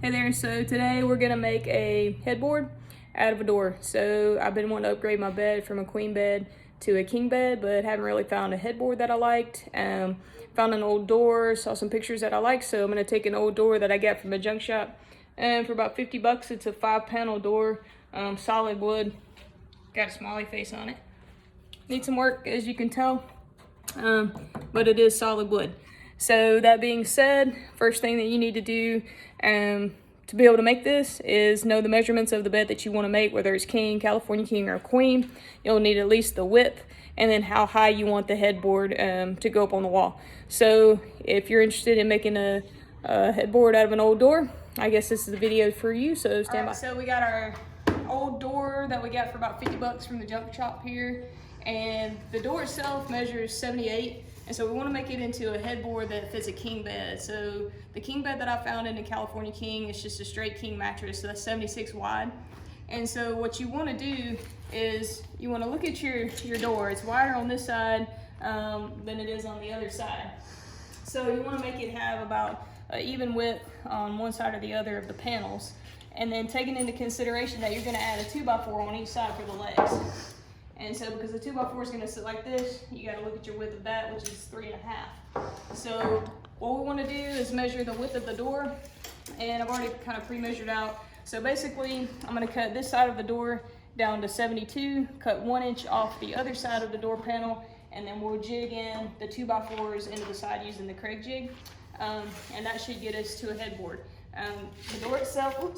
Hey there, so today we're gonna make a headboard out of a door. So I've been wanting to upgrade my bed from a queen bed to a king bed, but haven't really found a headboard that I liked. Found an old door, saw some pictures that I liked, so I'm gonna take an old door that I got from a junk shop. And for about 50 bucks, it's a 5-panel door, solid wood. Got a smiley face on it. Needs some work, as you can tell, but it is solid wood. So that being said, first thing that you need to do to be able to make this is know the measurements of the bed that you want to make, whether it's king, California king, or queen. You'll need at least the width and then how high you want the headboard to go up on the wall. So if you're interested in making a headboard out of an old door, I guess this is the video for you, so stand by. So we got our old door that we got for about 50 bucks from the junk shop here, and the door itself measures 78. And so we want to make it into a headboard that fits a king bed. So the king bed that I found in the California king is just a straight king mattress, so that's 76 wide. And so what you want to do is you want to look at your door. It's wider on this side than it is on the other side. So you want to make it have about an even width on one side or the other of the panels. And then taking into consideration that you're going to add a 2x4 on each side for the legs. And so because the 2x4 is going to sit like this, you got to look at your width of that, which is 3.5. So what we want to do is measure the width of the door, and I've already kind of pre-measured out. So basically, I'm going to cut this side of the door down to 72, cut 1 inch off the other side of the door panel, and then we'll jig in the 2x4s into the side using the Craig jig, and that should get us to a headboard. The door itself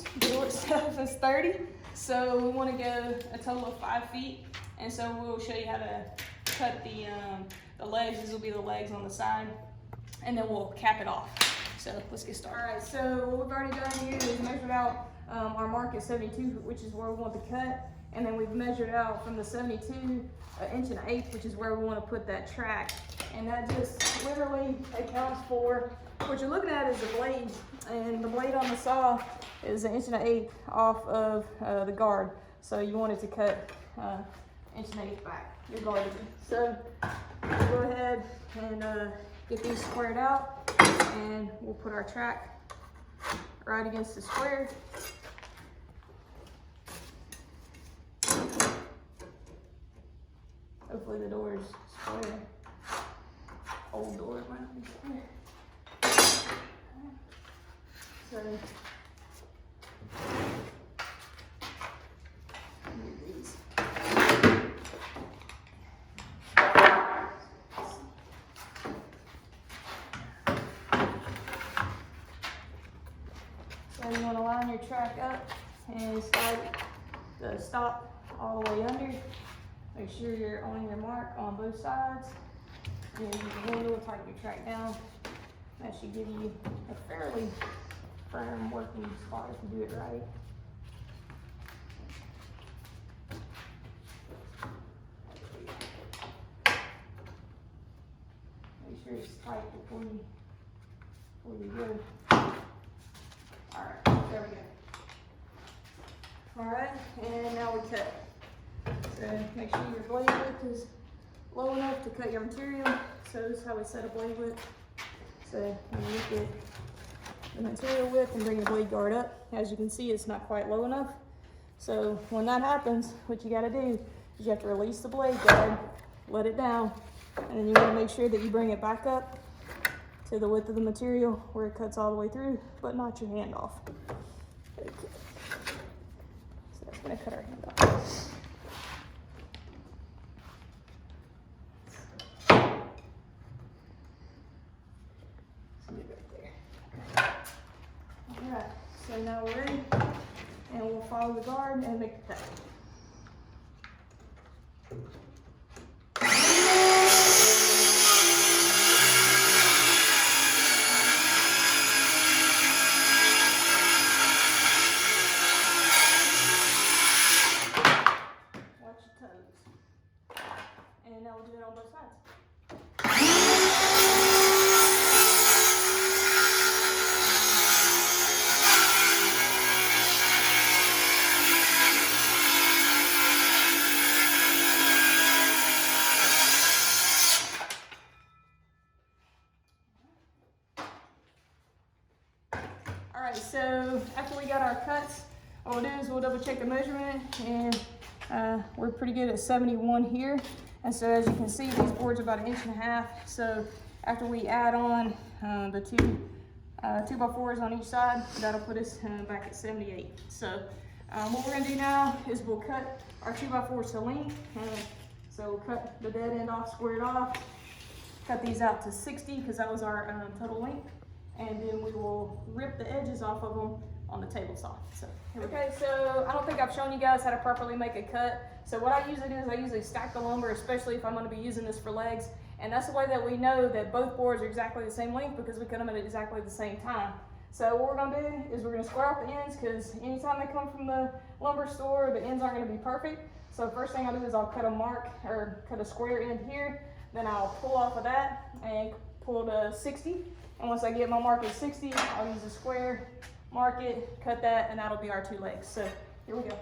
is 30, so we want to go a total of 5 feet. And so we'll show you how to cut the legs. These will be the legs on the side, and then we'll cap it off. So let's get started. All right, so what we've already done here is measured out our mark at 72, which is where we want to cut. And then we've measured out from the 72, 1 1/8 inches, which is where we want to put that track. And that just literally accounts for, what you're looking at is the blade. And the blade on the saw is 1 1/8 inches off of the guard. So you want it to cut 1 1/8 inches back, your guard. So go ahead and get these squared out, and we'll put our track right against the square. Hopefully the door is square. Old door might not be square. So these. So you want to line your track up and slide the stop all the way under. Make sure you're on your mark on both sides. Then use the handle to tighten your track down. That should give you a fairly firm working spot if you do it right. Make sure it's tight before you go. Alright, there we go. Alright, and now we cut. So make sure your blade width is low enough to cut your material. So this is how we set a blade width. So when you look at the material width and bring the blade guard up, as you can see, it's not quite low enough. So when that happens, what you got to do is you have to release the blade guard, let it down, and then you want to make sure that you bring it back up to the width of the material where it cuts all the way through, but not your hand off. Okay. So that's going to cut our hand off. Alright, so now we're ready, and we'll follow the guard and make the cut. Watch your toes. And now we'll do it on both sides. right, so after we got our cuts, what we'll do is we'll double check the measurement, and we're pretty good at 71 here. And so as you can see, these boards are about 1.5 inches. So after we add on the two 2x4s on each side, that'll put us back at 78. So what we're gonna do now is we'll cut our 2x4s to length. So we'll cut the dead end off, square it off, cut these out to 60 because that was our total length. And then we will rip the edges off of them on the table saw. So okay, so I don't think I've shown you guys how to properly make a cut. So what I usually do is I usually stack the lumber, especially if I'm going to be using this for legs. And that's the way that we know that both boards are exactly the same length, because we cut them at exactly the same time. So what we're going to do is we're going to square off the ends, because anytime they come from the lumber store, the ends aren't going to be perfect. So the first thing I'll do is I'll cut a mark, or cut a square end here. Then I'll pull off of that and pull to 60. And once I get my mark at 60, I'll use a square, mark it, cut that, and that'll be our two legs. So here we go.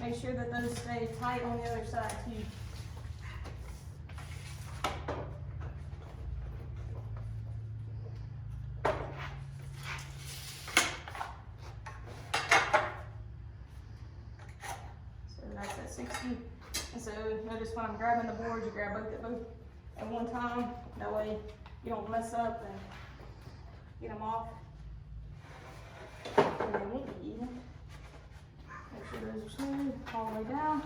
Make sure that those stay tight on the other side too. So that's at 60. And so notice when I'm grabbing the boards, you grab both at one time. That way you don't mess up and get them off. And they won't be even. Make sure those are smooth all the way down.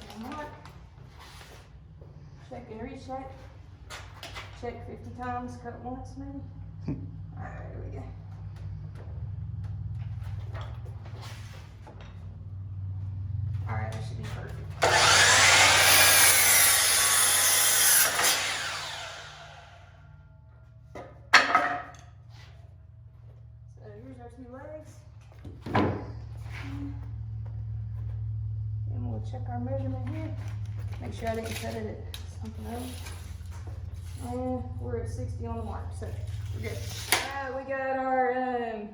There's my mark. Check and recheck. Check 50 times, cut once maybe. Alright, here we go. Alright, that should be perfect. So here's our two legs. And we'll check our measurement here. Make sure I didn't cut it at something else. And we're at 60 on the mark, so we're good. We got our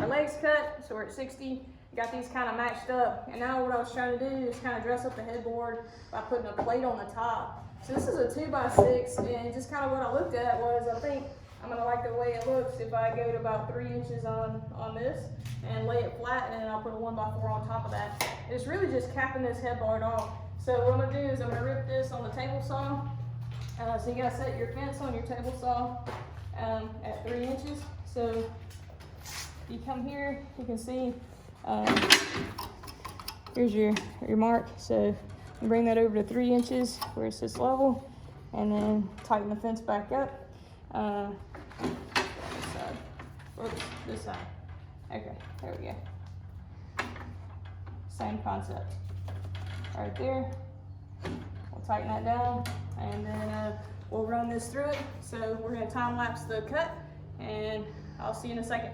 legs cut, so we're at 60. Got these kind of matched up. And now what I was trying to do is kind of dress up the headboard by putting a plate on the top. So this is a 2x6, and just kind of what I looked at was, I think I'm gonna like the way it looks if I go to about 3 inches on this and lay it flat, and then I'll put a 1x4 on top of that. And it's really just capping this headboard off. So what I'm gonna do is I'm gonna rip this on the table saw. So you gotta set your fence on your table saw at 3 inches. So you come here, you can see here's your mark. So you bring that over to 3 inches where it's this level, and then tighten the fence back up. This side. Oops, this side. Okay, there we go. Same concept. Right there. We'll tighten that down, and then we'll run this through it. So we're going to time lapse the cut, and I'll see you in a second.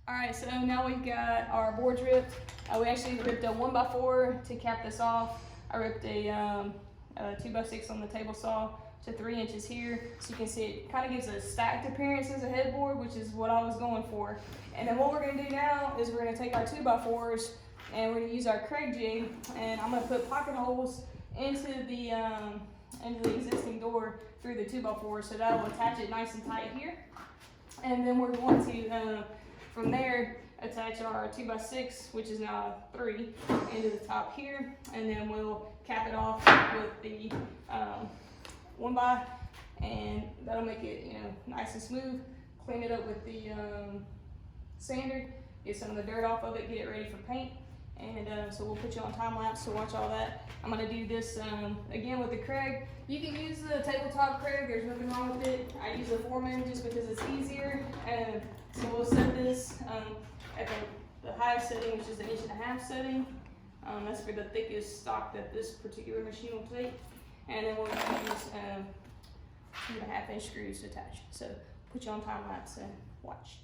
Alright, so now we've got our boards ripped. We actually ripped a 1x4 to cap this off. I ripped a 2x6 on the table saw to 3 inches here. So you can see it kind of gives a stacked appearance as a headboard, which is what I was going for. And then what we're going to do now is we're going to take our 2x4s and we're going to use our Craig jig, and I'm going to put pocket holes into the existing door through the 2x4, so that will attach it nice and tight here. And then we're going to from there attach our 2x6, which is now 3, into the top here, and then we'll cap it off with the 1x, and that'll make it, you know, nice and smooth. Clean it up with the sander, get some of the dirt off of it, get it ready for paint. And so we'll put you on time lapse to watch all that. I'm gonna do this again with the Craig. You can use the tabletop Craig, there's nothing wrong with it. I use the Foreman just because it's easier. So we'll set this at the highest setting, which is the 1.5 inch setting. That's for the thickest stock that this particular machine will take. And then we'll use 2.5 inch screws to attach. So put you on time lapse and watch.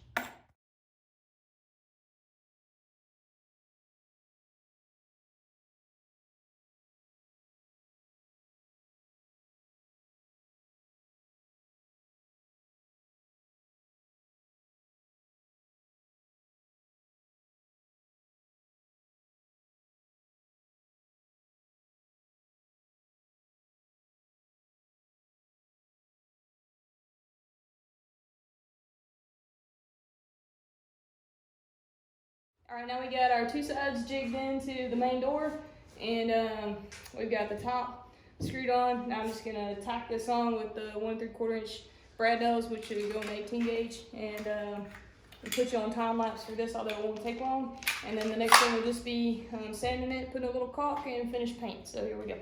All right, now we got our two sides jigged into the main door, and we've got the top screwed on. Now I'm just gonna tack this on with the 1 3/4 inch brad nails, which should go in 18 gauge, and we'll put you on time lapse for this, although it won't take long. And then the next thing will just be sanding it, putting a little caulk, and finish paint. So here we go.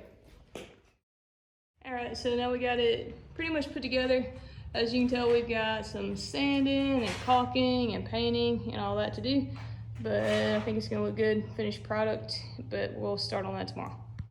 All right, so now we got it pretty much put together. As you can tell, we've got some sanding and caulking and painting and all that to do. But I think it's gonna look good, finished product, but we'll start on that tomorrow.